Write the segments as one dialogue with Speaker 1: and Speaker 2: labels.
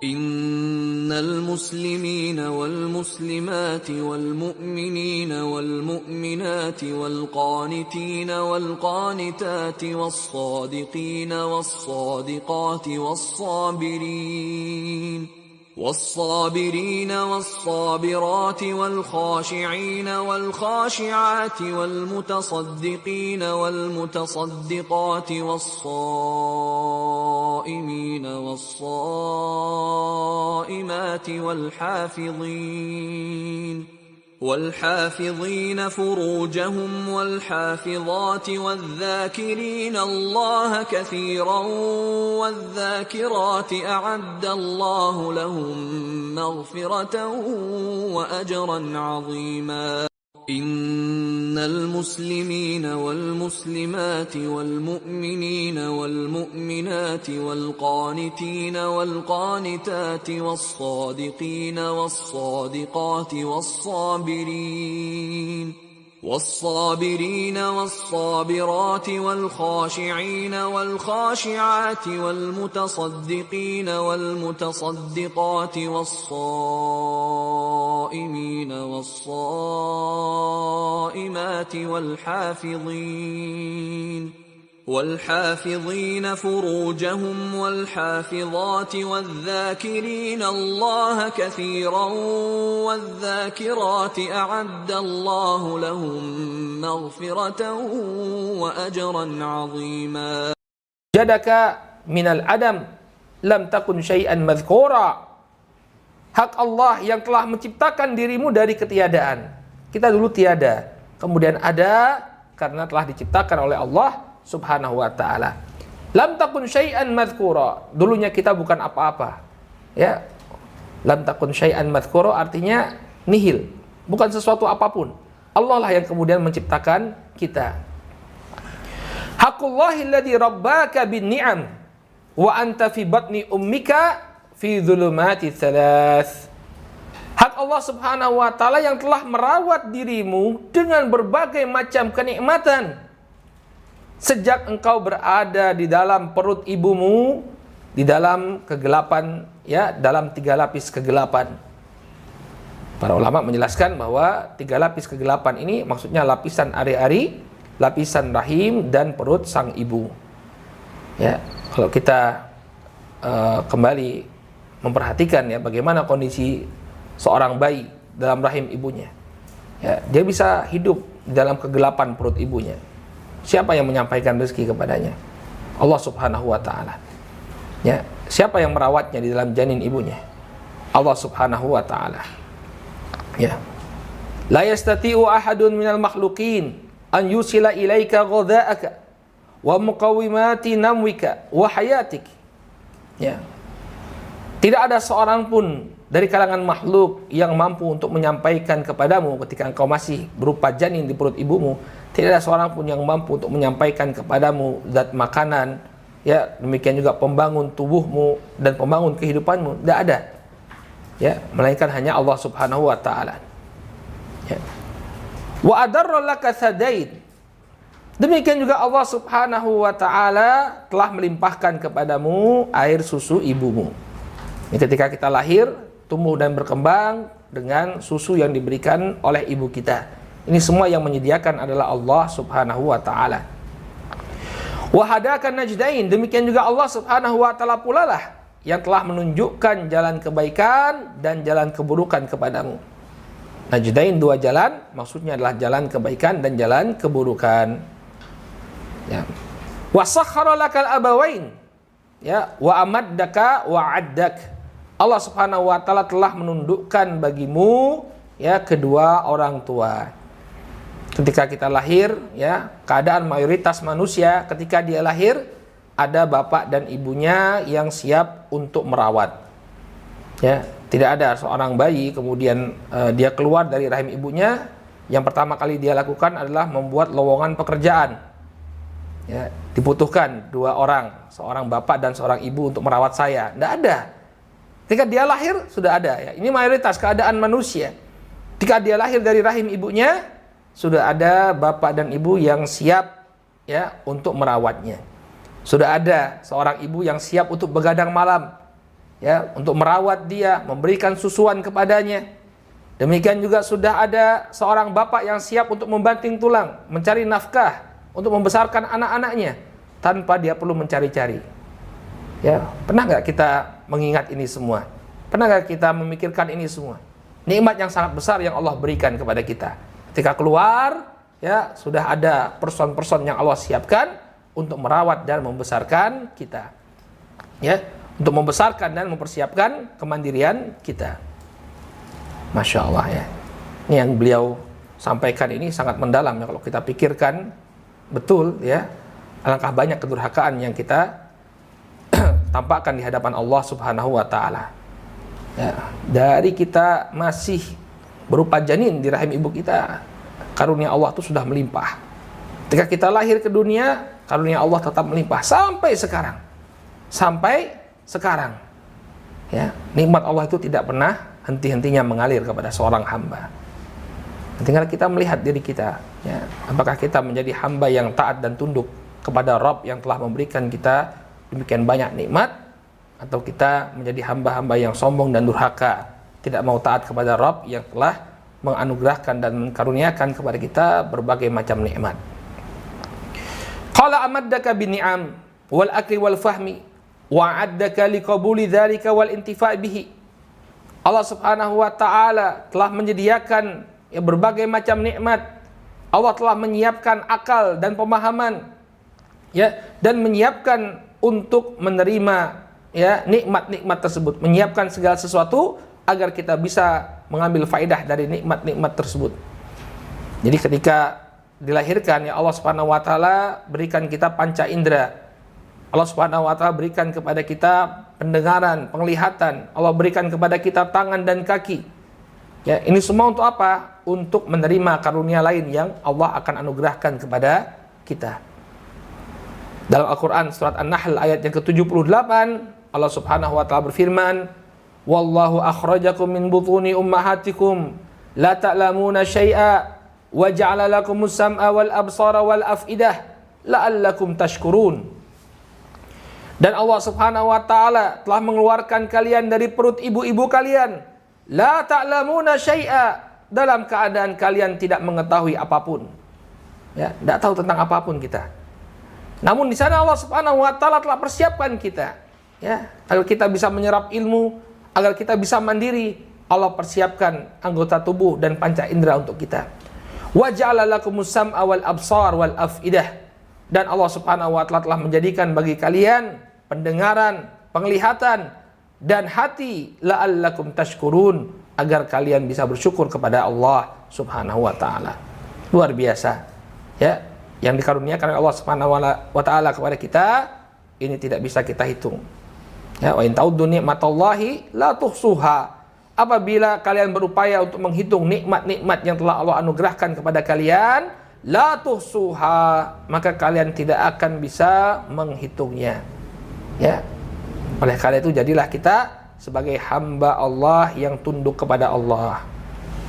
Speaker 1: إن المسلمين والمسلمات والمؤمنين والمؤمنات والقانتين والقانتات والصادقين والصادقات والصابرين والصابرات والخاشعين والخاشعات والمتصدقين والمتصدقات والصائمين والصائمات والحافظين فروجهم والحافظات والذاكرين الله كثيرا والذاكرات أعد الله لهم مغفرة وأجرا عظيما إن المسلمين والمسلمات والمؤمنين والمؤمنات والقانتين والقانتات والصادقين والصادقات والصابرين والصابرات والخاشعين والخاشعات والمتصدقين والمتصدقات والصائمين والصائمات والحافظين فروجهم والحافظات والذاكرين الله كثيرا والذاكرات أعد الله لهم مغفرة وأجرا عظيما
Speaker 2: جدك من العدم لم تكن شيئا مذكورا. Hak Allah yang telah menciptakan dirimu dari ketiadaan. Kita dulu tiada, kemudian ada karena telah diciptakan oleh Allah Subhanahu wa ta'ala. Lam takun syai'an madhkura. Dulunya kita bukan apa-apa. Ya. Lam takun syai'an madhkura artinya nihil, bukan sesuatu apapun. Allah lah yang kemudian menciptakan kita. Haqqullahi alladhi rabbaka bin ni'am wa anta fi batni ummika fi dhulumati thalath. Hak Allah Subhanahu wa ta'ala yang telah merawat dirimu dengan berbagai macam kenikmatan sejak engkau berada di dalam perut ibumu, di dalam kegelapan, ya, dalam 3 lapis kegelapan. Para ulama menjelaskan bahwa 3 lapis kegelapan ini maksudnya lapisan ari-ari, lapisan rahim, dan perut sang ibu. Ya, kalau kita kembali memperhatikan ya bagaimana kondisi seorang bayi dalam rahim ibunya, ya, dia bisa hidup di dalam kegelapan perut ibunya. Siapa yang menyampaikan rezeki kepadanya? Allah Subhanahu wa ta'ala. Ya, siapa yang merawatnya di dalam janin ibunya? Allah Subhanahu wa ta'ala. Ya. La yastati'u ahadun minal makhluqin an yusila ilaika ghadha'aka wa muqawimati namwika wa hayatik. Ya. Tidak ada seorang pun dari kalangan makhluk yang mampu untuk menyampaikan kepadamu ketika engkau masih berupa janin di perut ibumu. Tidak ada seorang pun yang mampu untuk menyampaikan kepadamu zat makanan, ya, demikian juga pembangun tubuhmu dan pembangun kehidupanmu. Tidak ada, ya, melainkan hanya Allah Subhanahu wa ta'ala. Ya. Wa adarra laka sadaid. Demikian juga Allah Subhanahu wa ta'ala telah melimpahkan kepadamu air susu ibumu. Ini ketika kita lahir, tumbuh dan berkembang dengan susu yang diberikan oleh ibu kita. Ini semua yang menyediakan adalah Allah Subhanahu wa ta'ala. Wa hadaka najdain. Demikian juga Allah Subhanahu wa ta'ala pula lah yang telah menunjukkan jalan kebaikan dan jalan keburukan kepadamu. Najdain, 2 jalan, maksudnya adalah jalan kebaikan dan jalan keburukan. Ya. Wa sakhkhara lakal abawain. Ya, wa amaddaka wa addak. Allah Subhanahu wa ta'ala telah menundukkan bagimu, ya, kedua orang tua. Ketika kita lahir, ya, keadaan mayoritas manusia ketika dia lahir ada bapak dan ibunya yang siap untuk merawat. Ya, tidak ada seorang bayi kemudian dia keluar dari rahim ibunya, yang pertama kali dia lakukan adalah membuat lowongan pekerjaan. Ya, dibutuhkan 2 orang, seorang bapak dan seorang ibu untuk merawat saya. Tidak ada. Ketika dia lahir sudah ada. Ya. Ini mayoritas keadaan manusia. Ketika dia lahir dari rahim ibunya, sudah ada bapak dan ibu yang siap, ya, untuk merawatnya. Sudah ada seorang ibu yang siap untuk begadang malam, ya, untuk merawat dia, memberikan susuan kepadanya. Demikian juga sudah ada seorang bapak yang siap untuk membanting tulang, mencari nafkah untuk membesarkan anak-anaknya tanpa dia perlu mencari-cari. Ya, pernah nggak kita mengingat ini semua? Pernah nggak kita memikirkan ini semua? Nikmat yang sangat besar yang Allah berikan kepada kita. Ketika keluar, ya, sudah ada person-person yang Allah siapkan untuk merawat dan membesarkan kita. Ya, untuk membesarkan dan mempersiapkan kemandirian kita. Masya Allah, ya. Ini yang beliau sampaikan ini sangat mendalam ya, kalau kita pikirkan betul, ya. Alangkah banyak kedurhakaan yang kita tampakkan di hadapan Allah Subhanahu wa taala. Ya, dari kita masih berupa janin di rahim ibu kita, karunia Allah itu sudah melimpah. Ketika kita lahir ke dunia, karunia Allah tetap melimpah sampai sekarang. Sampai sekarang. Ya, nikmat Allah itu tidak pernah henti-hentinya mengalir kepada seorang hamba. Tinggal kita melihat diri kita, ya, apakah kita menjadi hamba yang taat dan tunduk kepada Rabb yang telah memberikan kita demikian banyak nikmat, atau kita menjadi hamba-hamba yang sombong dan durhaka, tidak mau taat kepada Rabb yang telah menganugerahkan dan menkaruniakan kepada kita berbagai macam nikmat. Qala amaddaka bin ni'am wal akli wal fahmi wa'addaka liqabuli dzalika wal intifa' bihi. Allah Subhanahu wa taala telah menyediakan ya, berbagai macam nikmat. Allah telah menyiapkan akal dan pemahaman, ya, dan menyiapkan untuk menerima, ya, nikmat-nikmat tersebut, menyiapkan segala sesuatu agar kita bisa mengambil faedah dari nikmat-nikmat tersebut. Jadi ketika dilahirkan, ya, Allah Subhanahu wa taala berikan kita panca indera. Allah Subhanahu wa taala berikan kepada kita pendengaran, penglihatan. Allah berikan kepada kita tangan dan kaki. Ya, ini semua untuk apa? Untuk menerima karunia lain yang Allah akan anugerahkan kepada kita. Dalam Al-Qur'an surat An-Nahl ayat yang ke-78, Allah Subhanahu wa taala berfirman, "Wallahu akhrajakum min butuni ummahatikum la ta'lamuna syai'a wa ja'ala lakumus sam'a wal absara wal af'idah la'allakum tashkurun." Dan Allah Subhanahu wa taala telah mengeluarkan kalian dari perut ibu-ibu kalian, la ta'lamuna syai'a, dalam keadaan kalian tidak mengetahui apapun. Ya, tidak tahu tentang apapun kita. Namun di sana Allah Subhanahu wa taala telah persiapkan kita, ya, agar kita bisa menyerap ilmu, agar kita bisa mandiri. Allah persiapkan anggota tubuh dan panca indera untuk kita. Wa ja'ala lakumus sam'a wal absar wal af'idah. Dan Allah Subhanahu wa taala telah menjadikan bagi kalian pendengaran, penglihatan, dan hati, la'allakum tashkurun, agar kalian bisa bersyukur kepada Allah Subhanahu wa taala. Luar biasa, ya, yang dikaruniakan oleh Allah Subhanahu wa taala kepada kita, ini tidak bisa kita hitung. Ya, wa in ta'uddu ni'matallahi la tuhsuha. Apabila kalian berupaya untuk menghitung nikmat-nikmat yang telah Allah anugerahkan kepada kalian, la tuhsuha, maka kalian tidak akan bisa menghitungnya. Ya. Oleh karena itu jadilah kita sebagai hamba Allah yang tunduk kepada Allah.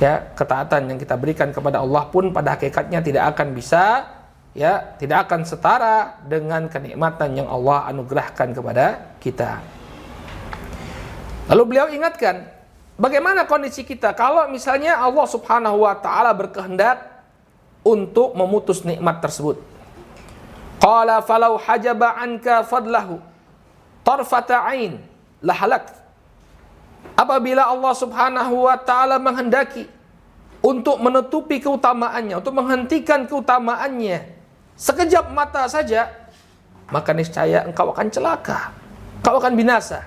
Speaker 2: Ya, ketaatan yang kita berikan kepada Allah pun pada hakikatnya tidak akan bisa, ya, tidak akan setara dengan kenikmatan yang Allah anugerahkan kepada kita. Lalu beliau ingatkan, bagaimana kondisi kita kalau misalnya Allah Subhanahu wa taala berkehendak untuk memutus nikmat tersebut. Qala falau hajaba anka fadlahu tarfata ain lahalak. Apabila Allah Subhanahu wa taala menghendaki untuk menutupi keutamaannya, untuk menghentikan keutamaannya sekejap mata saja, maka niscaya engkau akan celaka, engkau akan binasa.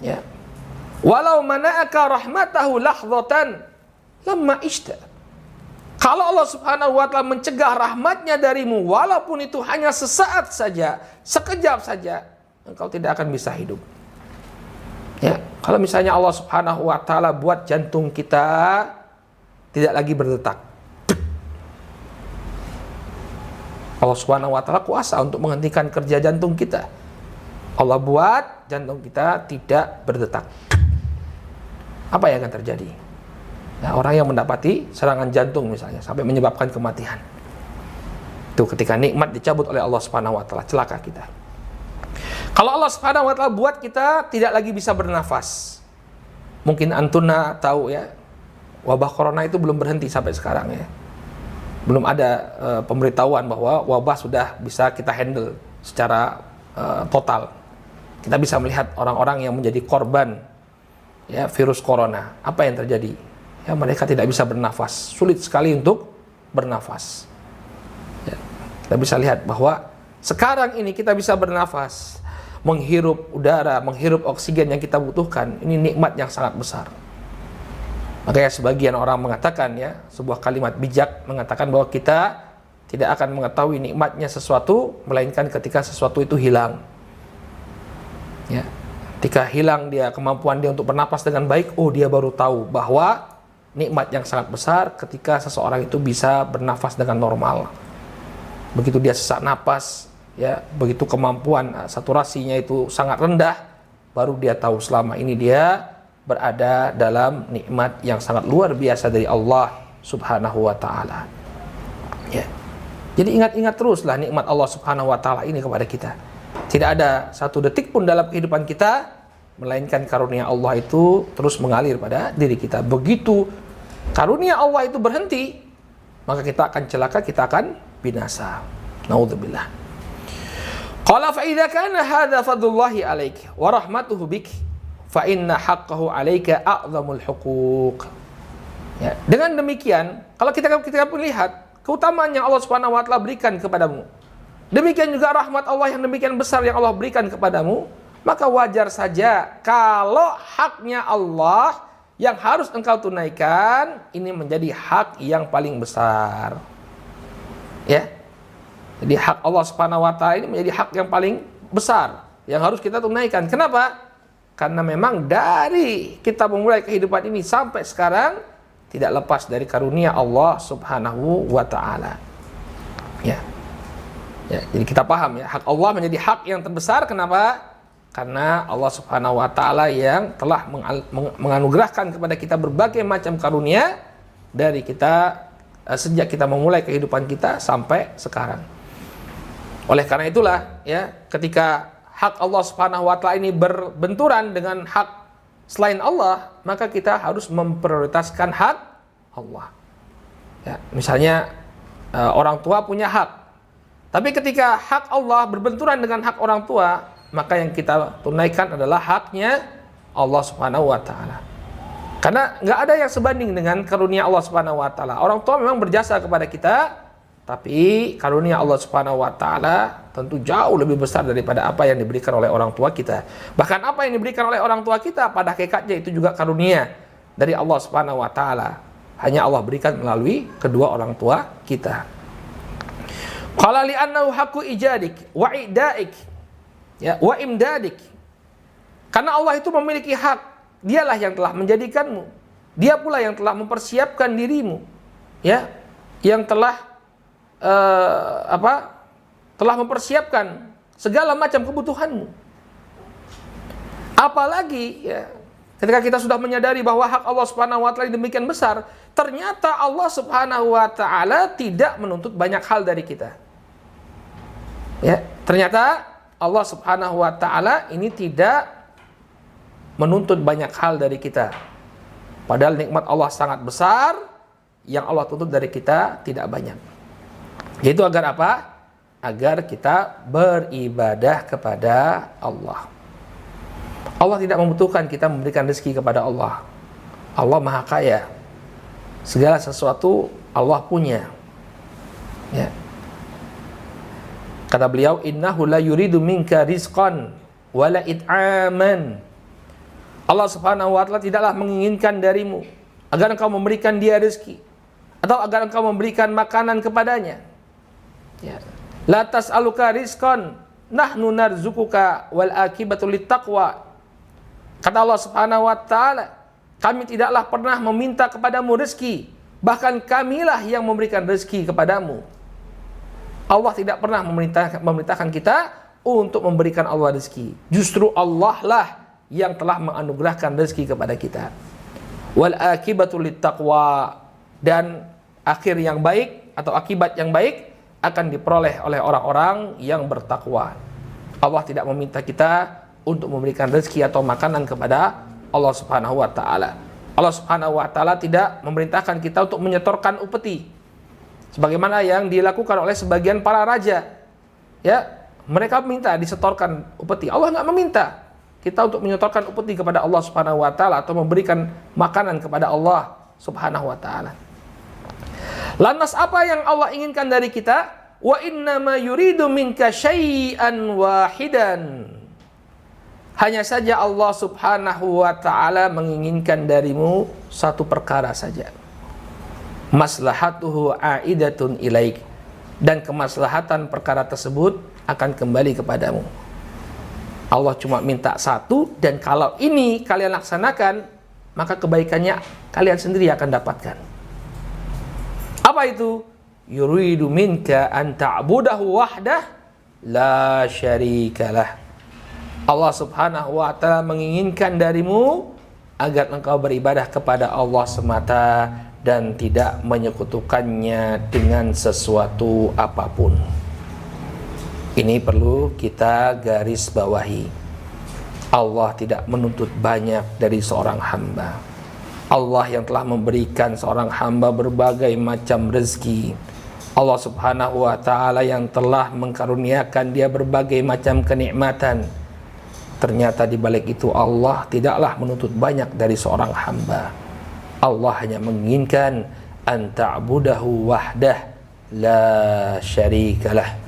Speaker 2: Ya. Walau mana'aka rahmatahu lahzatan lamma ishta. Kalau Allah Subhanahu wa taala mencegah rahmatnya darimu, walaupun itu hanya sesaat saja, sekejap saja, engkau tidak akan bisa hidup. Ya, kalau misalnya Allah Subhanahu wa taala buat jantung kita tidak lagi berdetak, Allah Subhanahu wa taala kuasa untuk menghentikan kerja jantung kita. Allah buat jantung kita tidak berdetak. Apa yang akan terjadi? Nah, orang yang mendapati serangan jantung misalnya sampai menyebabkan kematian. Itu ketika nikmat dicabut oleh Allah Subhanahu wa taala, celaka kita. Kalau Allah Subhanahu wa taala buat kita tidak lagi bisa bernafas. Mungkin antuna tahu ya, wabah corona itu belum berhenti sampai sekarang ya. Belum ada pemberitahuan bahwa wabah sudah bisa kita handle secara total. Kita bisa melihat orang-orang yang menjadi korban ya virus corona. Apa yang terjadi? Ya, mereka tidak bisa bernafas, sulit sekali untuk bernafas. Ya, kita bisa lihat bahwa sekarang ini kita bisa bernafas, menghirup udara, menghirup oksigen yang kita butuhkan. Ini nikmat yang sangat besar. Makanya sebagian orang mengatakan ya, sebuah kalimat bijak mengatakan bahwa kita tidak akan mengetahui nikmatnya sesuatu melainkan ketika sesuatu itu hilang. Ya. Ketika hilang dia kemampuan dia untuk bernapas dengan baik, oh dia baru tahu bahwa nikmat yang sangat besar ketika seseorang itu bisa bernafas dengan normal. Begitu dia sesak napas, ya, begitu kemampuan saturasinya itu sangat rendah, baru dia tahu selama ini dia berada dalam nikmat yang sangat luar biasa dari Allah Subhanahu wa taala. Ya. Jadi ingat-ingat teruslah nikmat Allah Subhanahu wa taala ini kepada kita. Tidak ada satu detik pun dalam kehidupan kita melainkan karunia Allah itu terus mengalir pada diri kita. Begitu karunia Allah itu berhenti, maka kita akan celaka, kita akan binasa. Naudzubillah. Qala fa idza kana hadza fadlullahi 'alaik wa rahmatuhu bik fa inna haqqahu 'alaika a'zamul huquq. Ya, dengan demikian, kalau kita melihat keutamaan yang Allah Subhanahu wa taala berikan kepadamu, demikian juga rahmat Allah yang demikian besar yang Allah berikan kepadamu, maka wajar saja kalau haknya Allah yang harus engkau tunaikan ini menjadi hak yang paling besar. Ya. Jadi hak Allah Subhanahu wa taala ini menjadi hak yang paling besar yang harus kita tunaikan. Kenapa? Karena memang dari kita memulai kehidupan ini sampai sekarang tidak lepas dari karunia Allah Subhanahu wa taala. Ya. Ya, jadi kita paham ya, hak Allah menjadi hak yang terbesar. Kenapa? Karena Allah Subhanahu wa taala yang telah menganugerahkan kepada kita berbagai macam karunia dari kita sejak kita memulai kehidupan kita sampai sekarang. Oleh karena itulah ya, ketika hak Allah Subhanahu wa taala ini berbenturan dengan hak selain Allah, maka kita harus memprioritaskan hak Allah. Ya, misalnya orang tua punya hak. Tapi ketika hak Allah berbenturan dengan hak orang tua, maka yang kita tunaikan adalah haknya Allah Subhanahu wa taala. Karena nggak ada yang sebanding dengan karunia Allah Subhanahu wa taala. Orang tua memang berjasa kepada kita, tapi karunia Allah Subhanahu wa taala tentu jauh lebih besar daripada apa yang diberikan oleh orang tua kita. Bahkan apa yang diberikan oleh orang tua kita pada hakikatnya itu juga karunia dari Allah Subhanahu wa taala. Hanya Allah berikan melalui kedua orang tua kita. Qala li annahu haqqu ijadik wa idaik, ya, wa imdadik. Karena Allah itu memiliki hak, dialah yang telah menjadikanmu, dia pula yang telah mempersiapkan dirimu, ya, yang telah telah mempersiapkan segala macam kebutuhanmu. Apalagi ya, ketika kita sudah menyadari bahwa hak Allah Subhanahu wa taala demikian besar, ternyata Allah Subhanahu wa taala tidak menuntut banyak hal dari kita. Ya, ternyata Allah Subhanahu wa taala ini tidak menuntut banyak hal dari kita. Padahal nikmat Allah sangat besar, yang Allah tuntut dari kita tidak banyak. Yaitu agar apa? Agar kita beribadah kepada Allah. Allah tidak membutuhkan kita memberikan rezeki kepada Allah. Allah Maha Kaya. Segala sesuatu Allah punya. Ya. Kata beliau, innahu la yuridu minka rizqan wala it'aman. Allah Subhanahu wa taala tidaklah menginginkan darimu agar engkau memberikan dia rezeki atau agar engkau memberikan makanan kepadanya. Ya. La tas'aluka rizqan nahnu narzukuka wal akibatu littaqwa. Kata Allah Subhanahu wa taala, kami tidaklah pernah meminta kepadamu rezeki, bahkan kamilah yang memberikan rezeki kepadamu. Allah tidak pernah memerintahkan kita untuk memberikan Allah rezeki. Justru Allah lah yang telah menganugerahkan rezeki kepada kita. Wal akibatu littaqwa, dan akhir yang baik atau akibat yang baik akan diperoleh oleh orang-orang yang bertakwa. Allah tidak meminta kita untuk memberikan rezeki atau makanan kepada Allah Subhanahu wa taala. Allah Subhanahu wa taala tidak memerintahkan kita untuk menyetorkan upeti sebagaimana yang dilakukan oleh sebagian para raja. Ya, mereka minta disetorkan upeti. Allah nggak meminta kita untuk menyetorkan upeti kepada Allah Subhanahu wa taala atau memberikan makanan kepada Allah Subhanahu wa taala. Lantas apa yang Allah inginkan dari kita? Wa innama yuridu minka syai'an wahidan. Hanya saja Allah Subhanahu wa taala menginginkan darimu satu perkara saja. Maslahatuhu aidatun ilaik. Dan kemaslahatan perkara tersebut akan kembali kepadamu. Allah cuma minta satu, dan kalau ini kalian laksanakan, maka kebaikannya kalian sendiri akan dapatkan. Apa itu? Yuridu minka an ta'budahu wahdah la syarikalah. Allah Subhanahu wa taala menginginkan darimu agar engkau beribadah kepada Allah semata dan tidak menyekutukannya dengan sesuatu apapun. Ini perlu kita garis bawahi. Allah tidak menuntut banyak dari seorang hamba. Allah yang telah memberikan seorang hamba berbagai macam rezeki. Allah Subhanahu wa taala yang telah mengkaruniakan dia berbagai macam kenikmatan. Ternyata di balik itu Allah tidaklah menuntut banyak dari seorang hamba. Allah hanya menginginkan an ta'budahu wahdah la syarikalah.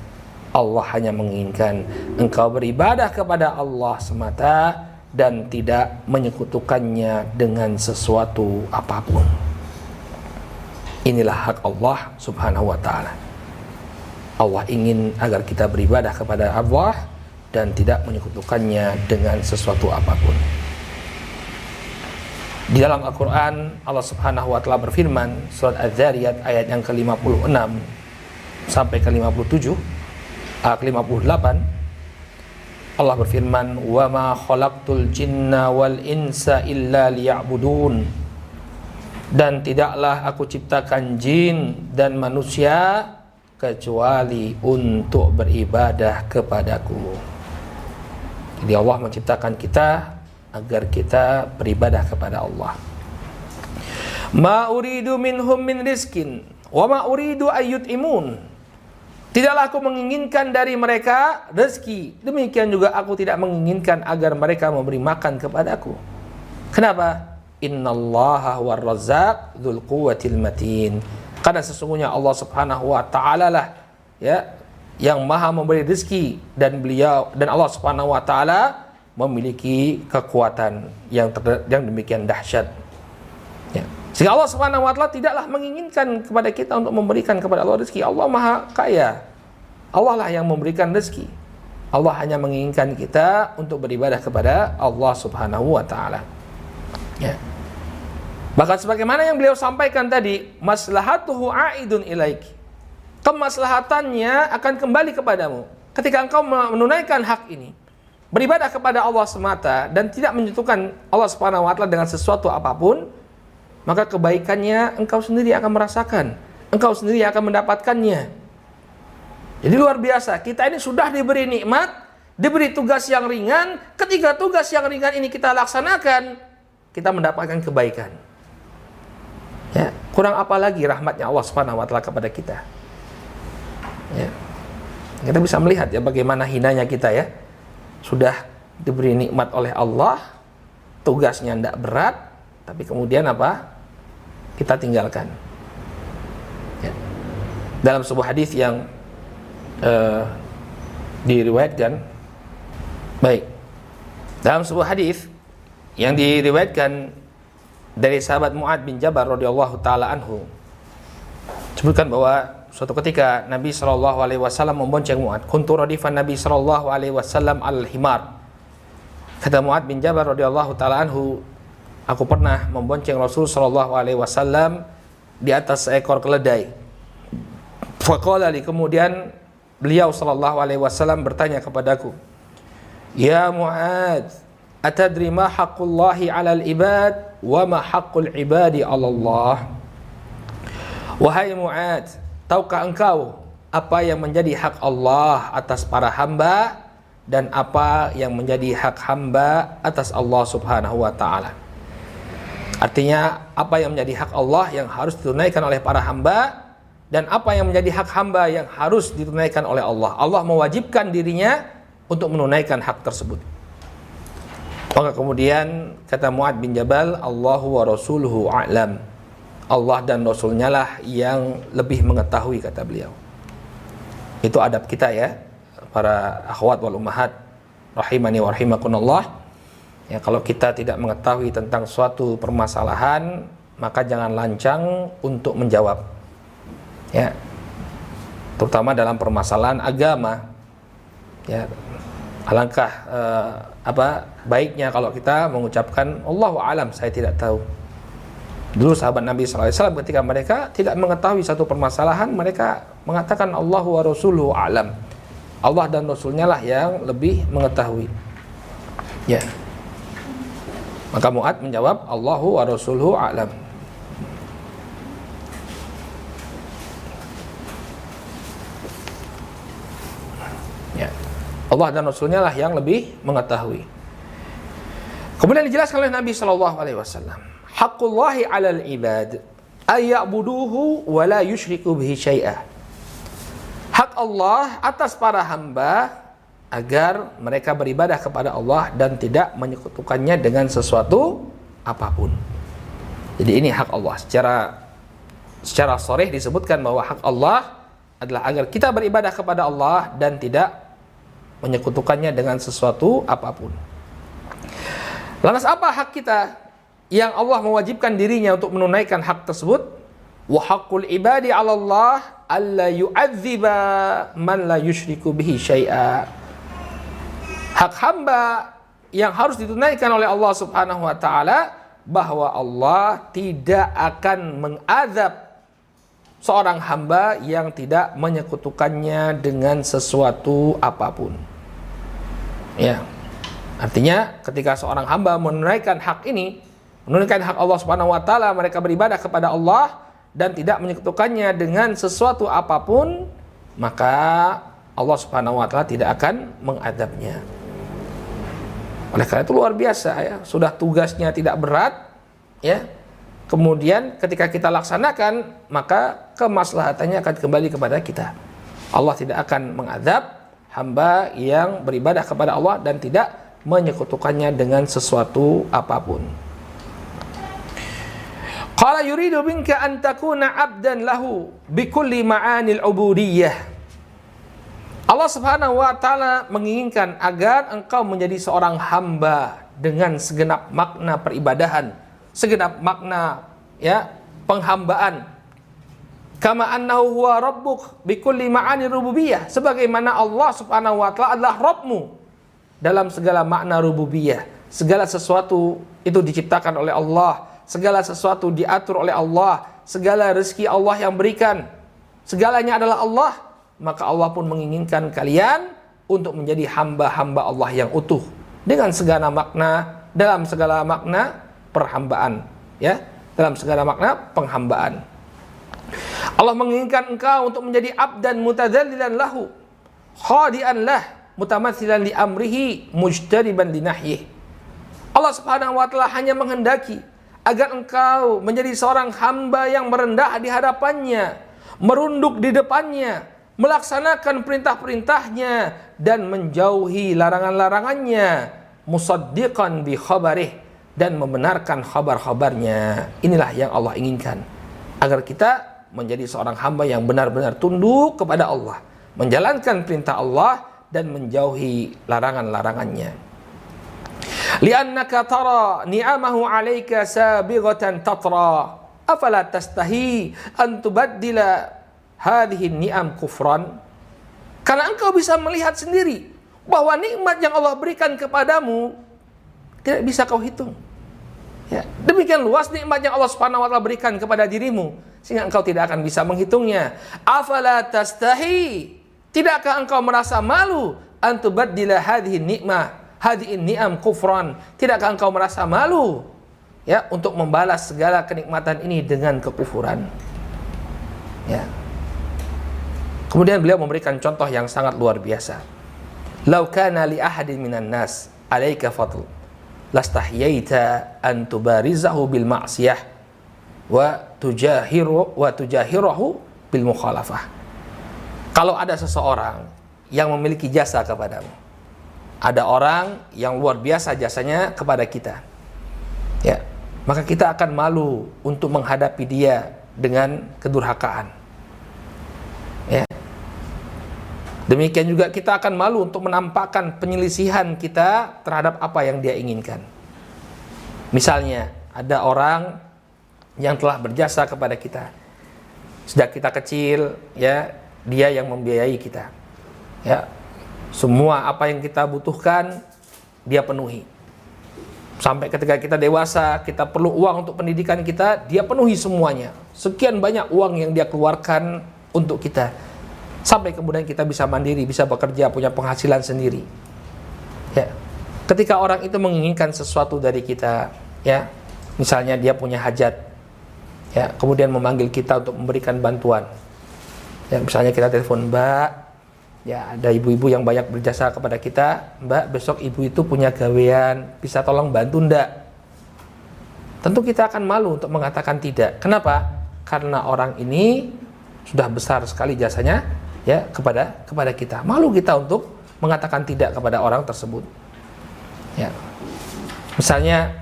Speaker 2: Allah hanya menginginkan engkau beribadah kepada Allah semata dan tidak menyekutukannya dengan sesuatu apapun. Inilah hak Allah Subhanahu wa taala. Allah ingin agar kita beribadah kepada Allah dan tidak menyekutukannya dengan sesuatu apapun. Di dalam Al-Quran Allah Subhanahu wa taala berfirman, surat Az-Zariyat ayat yang ke-56 sampai ke-57, ke-58, Allah berfirman, "Wa ma khalaqtul jinna wal insa illa liya'budun." Dan tidaklah aku ciptakan jin dan manusia kecuali untuk beribadah kepadaku. Jadi Allah menciptakan kita agar kita beribadah kepada Allah. Ma uridu minhum min rizkin wa ma uridu ayyut'imun. Tidaklah aku menginginkan dari mereka rezeki, demikian juga aku tidak menginginkan agar mereka memberi makan kepadaku. Kenapa? Innallaha huwar razzaq dzul quwwatil matin. Karena sesungguhnya Allah Subhanahu wa taala lah ya yang maha memberi rezeki, dan Allah Subhanahu wa taala memiliki kekuatan yang demikian dahsyat. Ya. Sehingga Allah Subhanahu wa taala tidaklah menginginkan kepada kita untuk memberikan kepada Allah rezeki. Allah maha kaya. Allah lah yang memberikan rezeki. Allah hanya menginginkan kita untuk beribadah kepada Allah Subhanahu wa taala. Ya. Bahkan sebagaimana yang beliau sampaikan tadi, maslahatuhu aidun ilaik. Kemaslahatannya akan kembali kepadamu. Ketika engkau menunaikan hak ini, beribadah kepada Allah semata dan tidak menyentuhkan Allah Subhanahu wa taala dengan sesuatu apapun, maka kebaikannya engkau sendiri akan merasakan. Engkau sendiri akan mendapatkannya. Jadi luar biasa, kita ini sudah diberi nikmat, diberi tugas yang ringan. Ketika tugas yang ringan ini kita laksanakan, kita mendapatkan kebaikan. Ya, kurang apa lagi rahmatnya Allah Subhanahu wa taala kepada kita. Ya. Kita bisa melihat ya bagaimana hinanya kita ya. Sudah diberi nikmat oleh Allah, tugasnya tidak berat, tapi kemudian apa? Kita tinggalkan. Ya. Dalam sebuah hadis yang diriwayatkan, baik, dalam sebuah hadis yang diriwayatkan dari sahabat Mu'ad bin Jabal radhiyallahu taala anhu, sebutkan bahwa suatu ketika Nabi SAW membonceng Mu'ad. Kuntu radifan Nabi SAW al-himar. Kata Mu'ad bin Jabal radhiyallahu taala anhu, aku pernah membonceng Rasul SAW di atas seekor keledai. Faqala li, kemudian beliau SAW bertanya kepadaku, "Ya Mu'ad, atadri ma haqqullahi 'alal ibad wa ma haqqul ibadi 'ala Allah?" Wahai Mu'ad, tahukah engkau apa yang menjadi hak Allah atas para hamba dan apa yang menjadi hak hamba atas Allah Subhanahu wa taala. Artinya apa yang menjadi hak Allah yang harus ditunaikan oleh para hamba dan apa yang menjadi hak hamba yang harus ditunaikan oleh Allah. Allah mewajibkan dirinya untuk menunaikan hak tersebut. Maka kemudian kata Mu'adz bin Jabal, Allahu wa rasuluhu a'lam. Allah dan Rasulnya lah yang lebih mengetahui, kata beliau. Itu adab kita ya, para akhwat wal ummahat rahimani wa rahimakumullah. Ya, kalau kita tidak mengetahui tentang suatu permasalahan, maka jangan lancang untuk menjawab. Ya. Terutama dalam permasalahan agama. Ya. Alangkah baiknya kalau kita mengucapkan Allahu a'lam, saya tidak tahu. Dulu sahabat Nabi SAW ketika mereka tidak mengetahui satu permasalahan, mereka mengatakan Allahu wa rasuluhu a'lam. Allah dan Rasulnya lah yang lebih mengetahui. Ya. Maka Mu'adz menjawab Allahu wa rasuluhu a'lam. Ya. Allah dan Rasulnya lah yang lebih mengetahui. Kemudian dijelaskan oleh Nabi SAW, haqqullahi 'alal ibad ay ya'buduhu wa la yusyriku bihi syai'a. Hak Allah atas para hamba agar mereka beribadah kepada Allah dan tidak menyekutukannya dengan sesuatu apapun. Jadi ini hak Allah. Secara sharih disebutkan bahwa hak Allah adalah agar kita beribadah kepada Allah dan tidak menyekutukannya dengan sesuatu apapun. Lantas apa hak kita yang Allah mewajibkan dirinya untuk menunaikan hak tersebut? Wa haqqul ibadi 'ala Allah alla yu'adziba man la yusyriku bihi syai'a. Hak hamba yang harus ditunaikan oleh Allah Subhanahu wa taala bahwa Allah tidak akan mengazab seorang hamba yang tidak menyekutukannya dengan sesuatu apapun. Ya. Artinya ketika seorang hamba menunaikan hak ini, menunaikan hak Allah Subhanahu wa taala, mereka beribadah kepada Allah dan tidak menyekutukannya dengan sesuatu apapun, maka Allah Subhanahu wa taala tidak akan mengadabnya. Oleh karena itu luar biasa ya, sudah tugasnya tidak berat ya. Kemudian ketika kita laksanakan, maka kemaslahatannya akan kembali kepada kita. Allah tidak akan mengadab hamba yang beribadah kepada Allah dan tidak menyekutukannya dengan sesuatu apapun. Qala yuridu minka an takuna 'abdan lahu bikulli ma'anil 'ubudiyyah. Allah Subhanahu wa taala menginginkan agar engkau menjadi seorang hamba dengan segenap makna peribadahan, segenap makna ya penghambaan. Kama annahu huwa rabbuk bikulli ma'anir rububiyyah, sebagaimana Allah Subhanahu wa taala adalah Rabbmu dalam segala makna rububiyah. Segala sesuatu itu diciptakan oleh Allah, segala sesuatu diatur oleh Allah, segala rezeki Allah yang berikan, segalanya adalah Allah. Maka Allah pun menginginkan kalian untuk menjadi hamba-hamba Allah yang utuh dengan segala makna, dalam segala makna perhambaan, ya, dalam segala makna penghambaan. Allah menginginkan engkau untuk menjadi abdan mutadzallilan lahu, khadi'an lah, mutamatsilan li amrihi, mujtariban li nahyih. Allah Subhanahu wa taala hanya menghendaki agar engkau menjadi seorang hamba yang merendah di hadapannya, merunduk di depannya, melaksanakan perintah-perintahnya dan menjauhi larangan-larangannya, musaddiqan bi khabarih, dan membenarkan khabar-khabarnya. Inilah yang Allah inginkan, agar kita menjadi seorang hamba yang benar-benar tunduk kepada Allah, menjalankan perintah Allah dan menjauhi larangan-larangannya. Li'annaka tara ni'amahu 'alaika sabighatan tatra, afala tastahi an tubaddila hadhihi ni'am kufran. Karena engkau bisa melihat sendiri bahwa nikmat yang Allah berikan kepadamu tidak bisa kau hitung. Ya, demikian luas nikmat yang Allah Subhanahu wa taala berikan kepada dirimu sehingga engkau tidak akan bisa menghitungnya. Afala tastahi, tidakkah engkau merasa malu an tubaddila hadhihi ni'mah, hadhihi ni'am kufran? Tidakkah engkau merasa malu ya untuk membalas segala kenikmatan ini dengan kekufuran? Ya. Kemudian beliau memberikan contoh yang sangat luar biasa. "Lau kana li ahadin minan nas 'alaika fadl, lastahyaita an tubarizahu bil ma'siyah wa tujahirahu bil mukhalafah." Kalau ada seseorang yang memiliki jasa kepadamu, ada orang yang luar biasa jasanya kepada kita, ya, maka kita akan malu untuk menghadapi dia dengan kedurhakaan. Ya. Demikian juga kita akan malu untuk menampakkan penyelisihan kita terhadap apa yang dia inginkan. Misalnya, ada orang yang telah berjasa kepada kita sejak kita kecil, ya, dia yang membiayai kita, ya, semua apa yang kita butuhkan dia penuhi. Sampai ketika kita dewasa, kita perlu uang untuk pendidikan kita, dia penuhi semuanya. Sekian banyak uang yang dia keluarkan untuk kita, sampai kemudian kita bisa mandiri, bisa bekerja, punya penghasilan sendiri. Ya, ketika orang itu menginginkan sesuatu dari kita, ya, misalnya dia punya hajat, ya, kemudian memanggil kita untuk memberikan bantuan. Ya, misalnya kita telepon, "Mbak, ya, ada ibu-ibu yang banyak berjasa kepada kita, Mbak, besok ibu itu punya gawean, bisa tolong bantu ndak?" Tentu kita akan malu untuk mengatakan tidak. Kenapa? Karena orang ini sudah besar sekali jasanya, ya, kepada kita. Malu kita untuk mengatakan tidak kepada orang tersebut. Ya. Misalnya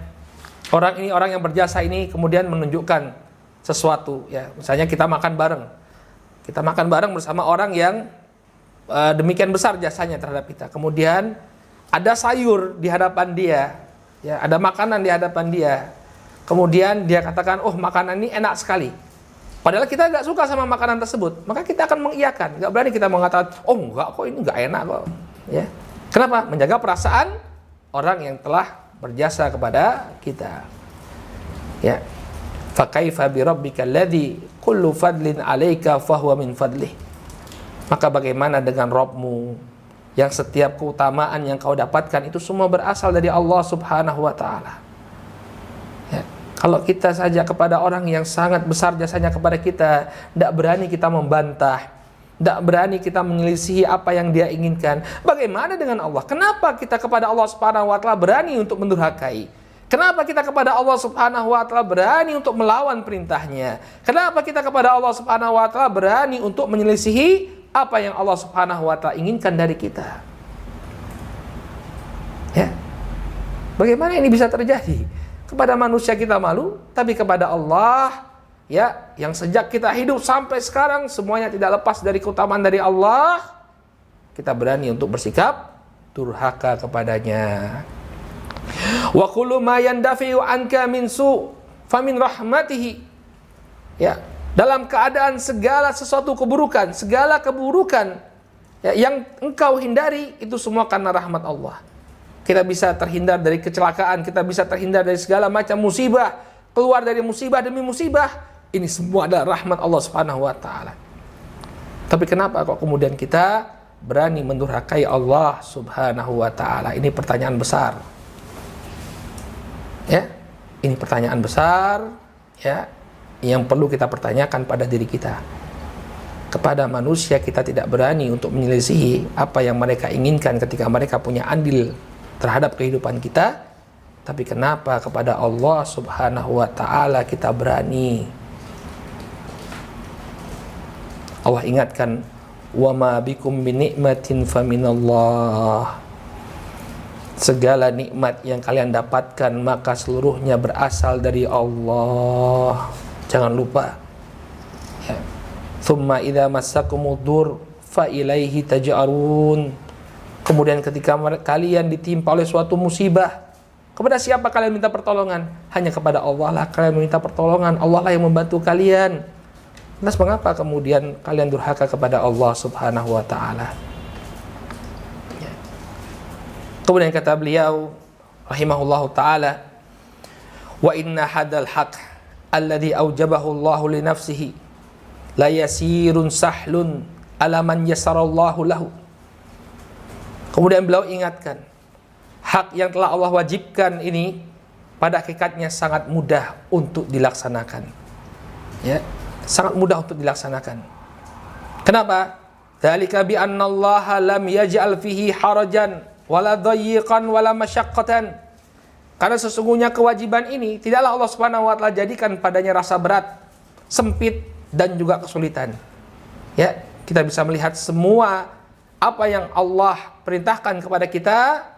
Speaker 2: orang ini, orang yang berjasa ini kemudian menunjukkan sesuatu, ya. Misalnya kita makan bareng. Kita makan bareng bersama orang yang demikian besar jasanya terhadap kita. Kemudian ada sayur di hadapan dia, ya, ada makanan di hadapan dia. Kemudian dia katakan, "Oh, makanan ini enak sekali." Padahal kita gak suka sama makanan tersebut, maka kita akan mengiyakan. Gak berani kita mengatakan, "Oh enggak kok, ini gak enak kok." Ya. Kenapa? Menjaga perasaan orang yang telah berjasa kepada kita. Ya. Fa kaifa bi rabbikal ladzi kullu fadlin 'alaika fahuwa min fadlih. Maka bagaimana dengan Rabbmu yang setiap keutamaan yang kau dapatkan itu semua berasal dari Allah Subhanahu wa taala. Ya. Kalau kita saja kepada orang yang sangat besar jasanya kepada kita, tidak berani kita membantah, tidak berani kita menyelisihi apa yang dia inginkan, bagaimana dengan Allah? Kenapa kita kepada Allah Subhanahu wa taala berani untuk mendurhakai? Kenapa kita kepada Allah Subhanahu wa taala berani untuk melawan perintahnya? Kenapa kita kepada Allah Subhanahu wa taala berani untuk menyelisihi apa yang Allah Subhanahu wa taala inginkan dari kita? Ya. Bagaimana ini bisa terjadi? Kepada manusia kita malu, tapi kepada Allah, ya, yang sejak kita hidup sampai sekarang semuanya tidak lepas dari keutamaan dari Allah, kita berani untuk bersikap durhaka kepadanya. Wa kullu ma yandafi'u anka min su' famin rahmatihi. Ya, dalam keadaan segala sesuatu keburukan, segala keburukan, ya, yang engkau hindari itu semua karena rahmat Allah. Kita bisa terhindar dari kecelakaan, kita bisa terhindar dari segala macam musibah, keluar dari musibah demi musibah. Ini semua adalah rahmat Allah Subhanahu wa taala. Tapi kenapa kok kemudian kita berani mendurhakai Allah Subhanahu wa taala? Ini pertanyaan besar. Ya, ini pertanyaan besar, ya, yang perlu kita pertanyakan pada diri kita. Kepada manusia kita tidak berani untuk menyelisihi apa yang mereka inginkan ketika mereka punya andil terhadap kehidupan kita, tapi kenapa kepada Allah Subhanahu wa taala kita berani? Allah ingatkan, "Wa ma bikum min ni'matin faminallah." Segala nikmat yang kalian dapatkan maka seluruhnya berasal dari Allah. Jangan lupa. Ya. Tsumma idza massakumud-dur fa ilaihi taj'arun. Kemudian ketika kalian ditimpa oleh suatu musibah, kepada siapa kalian minta pertolongan? Hanya kepada Allah lah kalian meminta pertolongan. Allah lah yang membantu kalian. Lantas mengapa kemudian kalian durhaka kepada Allah Subhanahu wa taala? Kemudian kata beliau rahimahullahu taala, "Wa inna hadal haq alladhi aujabahu Allahu li nafsihi la yasirun sahlun ala man yasarallahu lahu." Kemudian beliau ingatkan, hak yang telah Allah wajibkan ini pada hakikatnya sangat mudah untuk dilaksanakan. Ya, sangat mudah untuk dilaksanakan. Kenapa? Dzalika bi annallaha lam yaj'al fihi harajan wala dayyiqan wala masyaqqatan. Karena sesungguhnya kewajiban ini tidaklah Allah Subhanahu wa taala jadikan padanya rasa berat, sempit dan juga kesulitan. Ya, kita bisa melihat semua apa yang Allah perintahkan kepada kita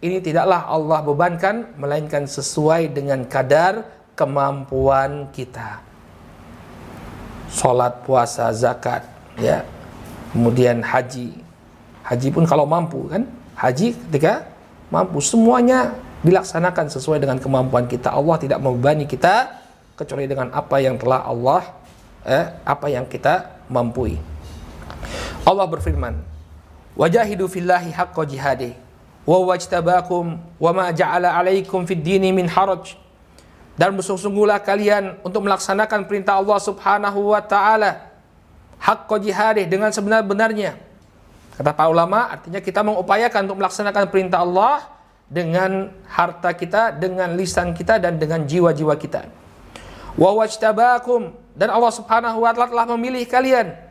Speaker 2: ini tidaklah Allah bebankan melainkan sesuai dengan kadar kemampuan kita. Salat, puasa, zakat, ya. Kemudian haji. Haji pun kalau mampu kan? Haji ketika mampu semuanya dilaksanakan sesuai dengan kemampuan kita. Allah tidak membebani kita kecuali dengan apa yang telah Allah apa yang kita mampu. Allah berfirman, "Wajahidu fillahi haqqa jihadih wa wajtabakum wa ma ja'ala 'alaikum fid dini min haraj." Dan bersungguh-sungguhlah kalian untuk melaksanakan perintah Allah Subhanahu wa taala haqqa jihadih dengan sebenar-benarnya. Kata para ulama, artinya kita mengupayakan untuk melaksanakan perintah Allah dengan harta kita, dengan lisan kita dan dengan jiwa-jiwa kita. Wa wajtabakum, dan Allah Subhanahu wa taala telah memilih kalian